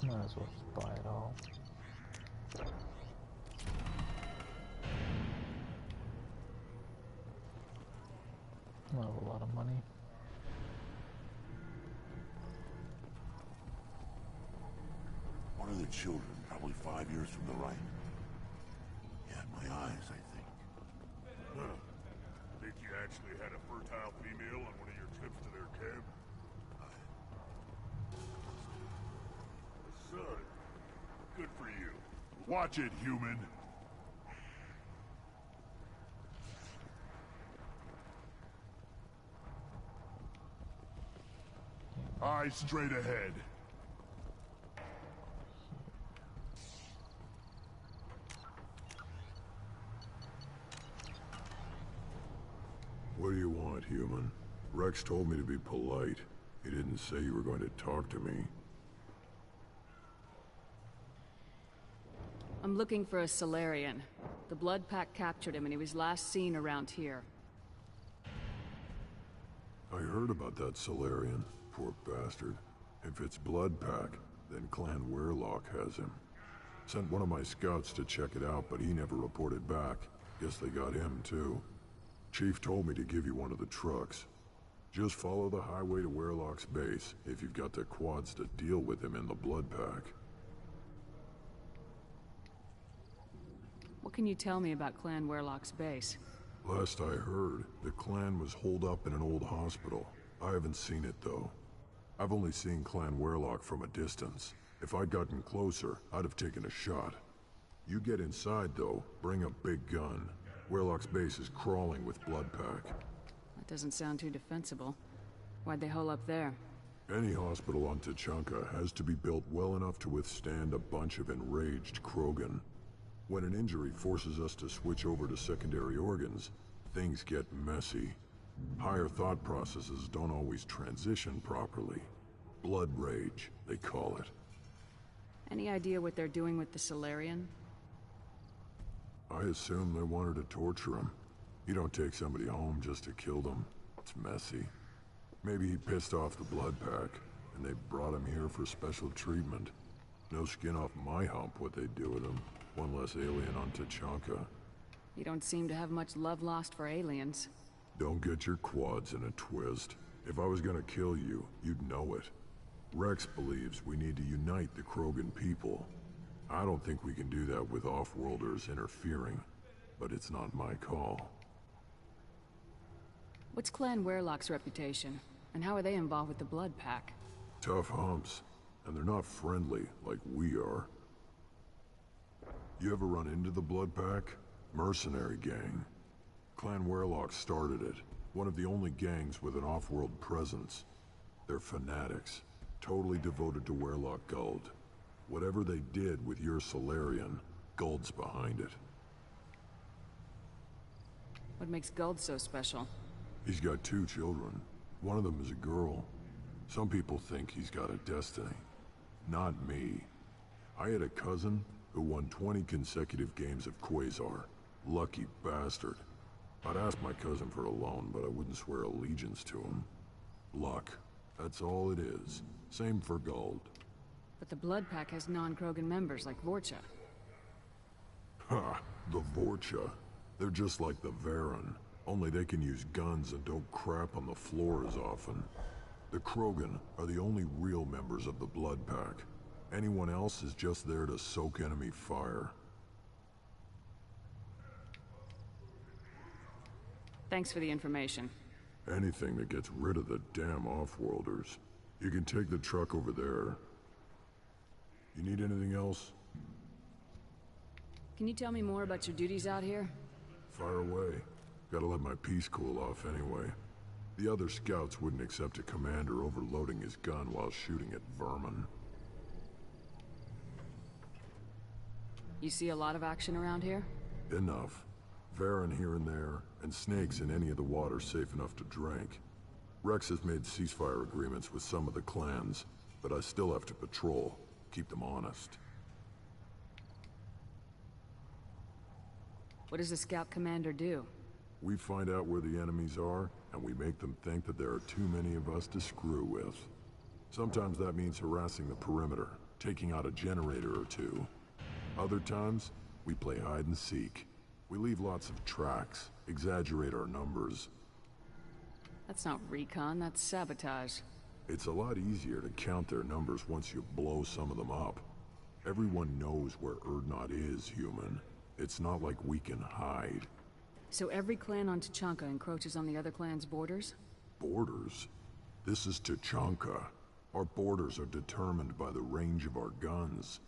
Might as well just buy it all. I have a lot of money. One of the children, probably 5 years from the right. Yeah, my eyes, I think. Huh. Think you actually had a fertile female on one of your trips to their camp? Son, Good for you. Watch it, human. Eyes straight ahead. What do you want, human? Rex told me to be polite. He didn't say you were going to talk to me. I'm looking for a Solarian. The Blood Pack captured him and he was last seen around here. I heard about that Solarian. Poor bastard. If it's Blood Pack, then Clan Weyrloc has him. Sent one of my scouts to check it out, but he never reported back. Guess they got him, too. Chief told me to give you one of the trucks. Just follow the highway to Weyrloc's base, if you've got the quads to deal with him in the Blood Pack. What can you tell me about Clan Weyrloc's base? Last I heard, the clan was holed up in an old hospital. I haven't seen it, though. I've only seen Clan Weyrloc from a distance. If I'd gotten closer, I'd have taken a shot. You get inside, though, bring a big gun. Weyrloc's base is crawling with Blood Pack. That doesn't sound too defensible. Why'd they hole up there? Any hospital on Tuchanka has to be built well enough to withstand a bunch of enraged Krogan. When an injury forces us to switch over to secondary organs, things get messy. Higher thought processes don't always transition properly. Blood rage, they call it. Any idea what they're doing with the Solarian? I assume they wanted to torture him. You don't take somebody home just to kill them. It's messy. Maybe he pissed off the Blood Pack, and they brought him here for special treatment. No skin off my hump what they do with him. One less alien on Tuchanka. You don't seem to have much love lost for aliens. Don't get your quads in a twist. If I was gonna kill you, you'd know it. Rex believes we need to unite the Krogan people. I don't think we can do that with off-worlders interfering, but it's not my call. What's Clan Weyrloc's reputation? And how are they involved with the Blood Pack? Tough humps, and they're not friendly like we are. You ever run into the Blood Pack? Mercenary gang. Clan Weyrloc started it. One of the only gangs with an off-world presence. They're fanatics, totally devoted to Weyrloc Guld. Whatever they did with your Solarian, Guld's behind it. What makes Guld so special? He's got 2 children. One of them is a girl. Some people think he's got a destiny. Not me. I had a cousin who won 20 consecutive games of Quasar. Lucky bastard. I'd ask my cousin for a loan, but I wouldn't swear allegiance to him. Luck. That's all it is. Same for Guld. But the Blood Pack has non-Krogan members like Vorcha. Ha! The Vorcha. They're just like the Varen. Only they can use guns and don't crap on the floor as often. The Krogan are the only real members of the Blood Pack. Anyone else is just there to soak enemy fire. Thanks for the information. Anything that gets rid of the damn off-worlders. You can take the truck over there. You need anything else? Can you tell me more about your duties out here? Fire away. Gotta let my piece cool off anyway. The other scouts wouldn't accept a commander overloading his gun while shooting at vermin. You see a lot of action around here? Enough. Varen here and there, and snakes in any of the water safe enough to drink. Rex has made ceasefire agreements with some of the clans, but I still have to patrol, keep them honest. What does the scout commander do? We find out where the enemies are, and we make them think that there are too many of us to screw with. Sometimes that means harassing the perimeter, taking out a generator or two. Other times, we play hide and seek. We leave lots of tracks, exaggerate our numbers. That's not recon, that's sabotage. It's a lot easier to count their numbers once you blow some of them up. Everyone knows where Urdnot is, human. It's not like we can hide. So every clan on Tuchanka encroaches on the other clan's borders? Borders? This is Tuchanka. Our borders are determined by the range of our guns.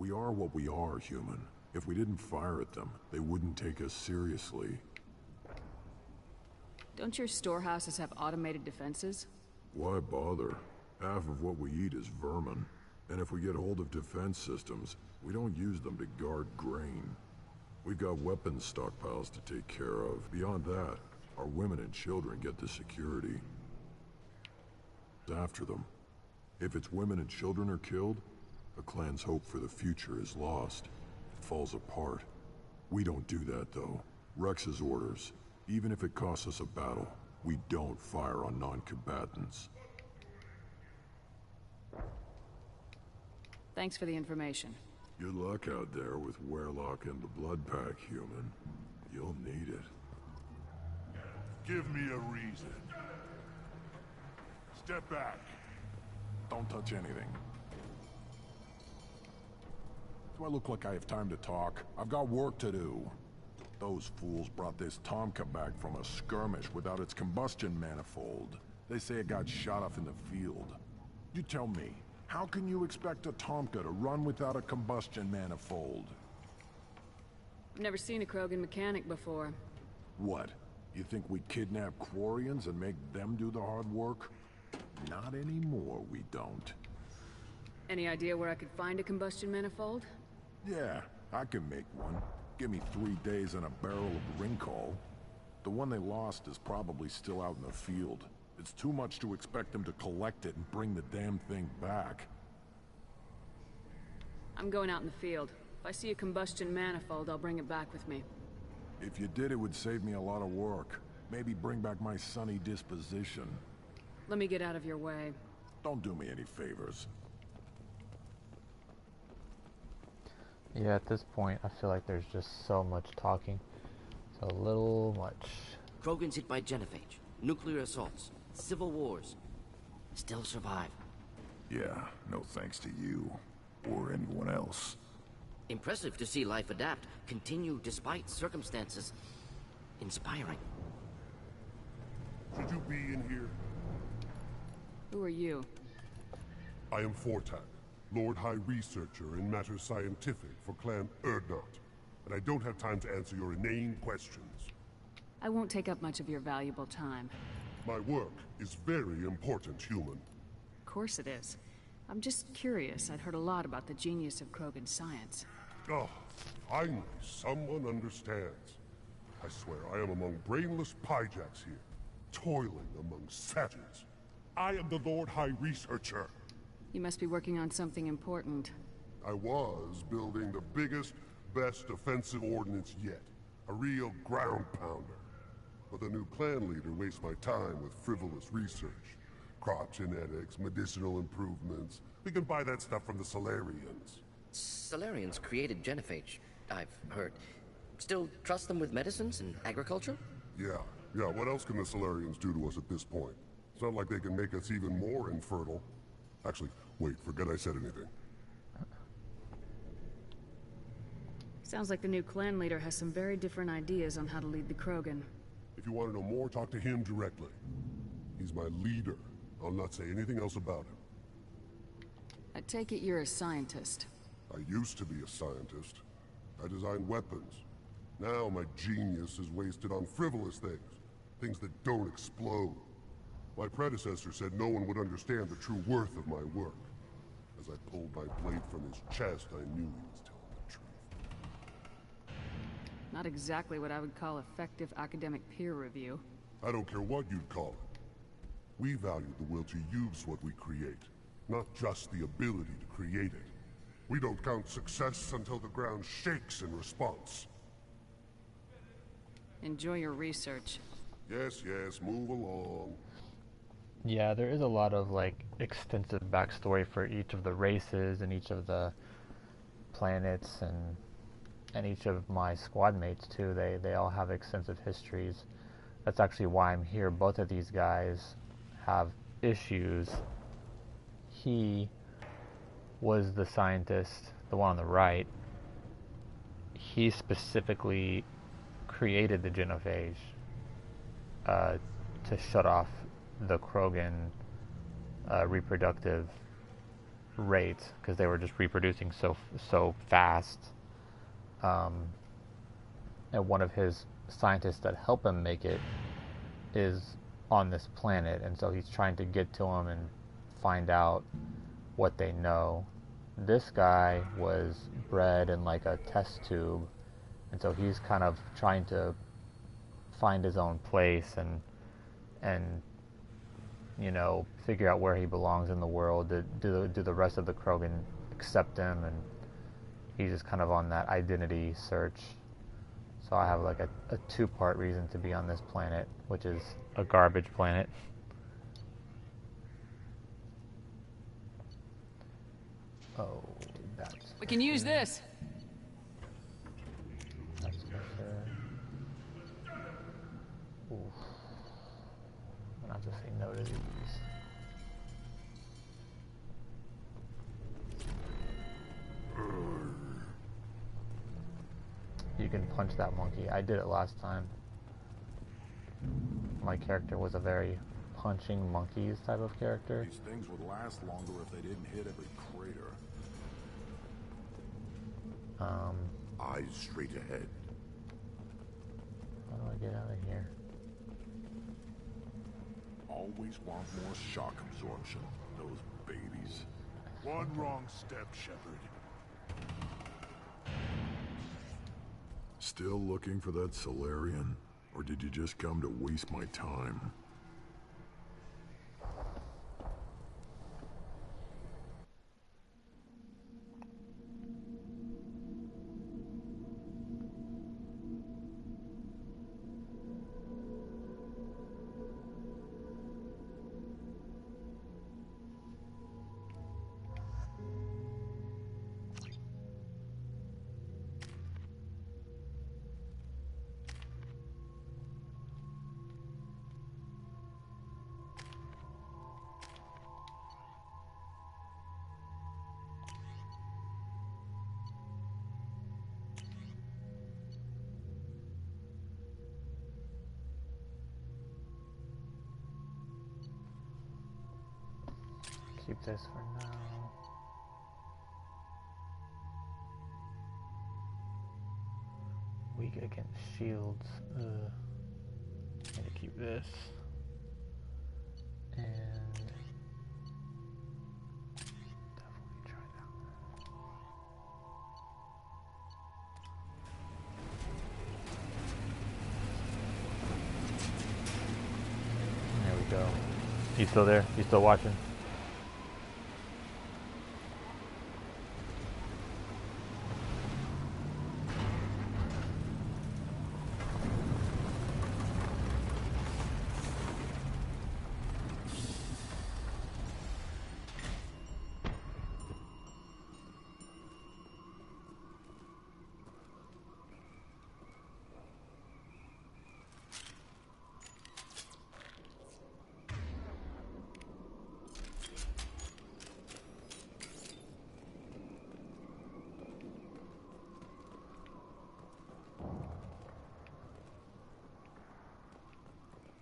We are what we are, human. If we didn't fire at them, they wouldn't take us seriously. Don't your storehouses have automated defenses? Why bother? Half of what we eat is vermin. And if we get hold of defense systems, we don't use them to guard grain. We've got weapons stockpiles to take care of. Beyond that, our women and children get the security. After them. If its women and children are killed, the clan's hope for the future is lost. It falls apart. We don't do that, though. Rex's orders. Even if it costs us a battle, we don't fire on non-combatants. Thanks for the information. Good luck out there with Warlock and the Blood Pack, human. You'll need it. Give me a reason. Step back. Don't touch anything. Do I look like I have time to talk? I've got work to do. Those fools brought this Tomka back from a skirmish without its combustion manifold. They say it got shot off in the field. You tell me, how can you expect a Tomka to run without a combustion manifold? I've never seen a Krogan mechanic before. What? You think we kidnap Quarians and make them do the hard work? Not anymore, we don't. Any idea where I could find a combustion manifold? Yeah, I can make one. Give me 3 days and a barrel of Ringcall. The one they lost is probably still out in the field. It's too much to expect them to collect it and bring the damn thing back. I'm going out in the field. If I see a combustion manifold, I'll bring it back with me. If you did, it would save me a lot of work. Maybe bring back my sunny disposition. Let me get out of your way. Don't do me any favors. Yeah, at this point, I feel like there's just so much talking. It's a little much. Krogans hit by genophage, nuclear assaults, civil wars. Still survive. Yeah, no thanks to you. Or anyone else. Impressive to see life adapt, continue despite circumstances. Inspiring. Should you be in here? Who are you? I am Fortak, Lord High Researcher in matters scientific for Clan Urdnot. And I don't have time to answer your inane questions. I won't take up much of your valuable time. My work is very important, human. Of course it is. I'm just curious. I'd heard a lot about the genius of Krogan science. Oh, finally, someone understands. I swear I am among brainless pyjacks here, toiling among savages. I am the Lord High Researcher. You must be working on something important. I was building the biggest, best offensive ordnance yet. A real ground pounder. But the new clan leader wastes my time with frivolous research. Crop genetics, medicinal improvements. We can buy that stuff from the Salarians. Salarians created genophage, I've heard. Still trust them with medicines and agriculture? Yeah. What else can the Salarians do to us at this point? It's not like they can make us even more infertile. Actually, wait, forget I said anything. Sounds like the new clan leader has some very different ideas on how to lead the Krogan. If you want to know more, talk to him directly. He's my leader. I'll not say anything else about him. I take it you're a scientist. I used to be a scientist. I designed weapons. Now my genius is wasted on frivolous things. Things that don't explode. My predecessor said no one would understand the true worth of my work. As I pulled my blade from his chest, I knew he was telling the truth. Not exactly what I would call effective academic peer review. I don't care what you'd call it. We value the will to use what we create, not just the ability to create it. We don't count success until the ground shakes in response. Enjoy your research. Yes, move along. Yeah, there is a lot of, like, extensive backstory for each of the races and each of the planets and each of my squad mates, too. They all have extensive histories. That's actually why I'm here. Both of these guys have issues. He was the scientist, the one on the right. He specifically created the genophage to shut off the Krogan reproductive rate because they were just reproducing so fast. And one of his scientists that help him make it is on this planet, and so he's trying to get to him and find out what they know. This guy was bred in like a test tube, and so he's kind of trying to find his own place and you know, figure out where he belongs in the world. Do the rest of the Krogan accept him? And he's just kind of on that identity search. So I have like a two-part reason to be on this planet, which is a garbage planet. Oh, that's... We can use this. That's for sure. Oof. I'm gonna have to say no to these. You can punch that monkey. I did it last time. My character was a very punching monkeys type of character. These things would last longer if they didn't hit every crater. Eyes straight ahead. How do I get out of here? Always want more shock absorption. Those babies. One wrong step, Shepard. Still looking for that Solarian? Or did you just come to waste my time? Keep this for now. Weak against shields. Need to keep this. And definitely try that one. There we go. You still there? You still watching?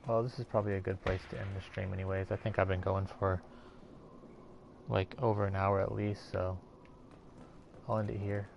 Well, this is probably a good place to end the stream anyways. I think I've been going for like over an hour at least, so I'll end it here.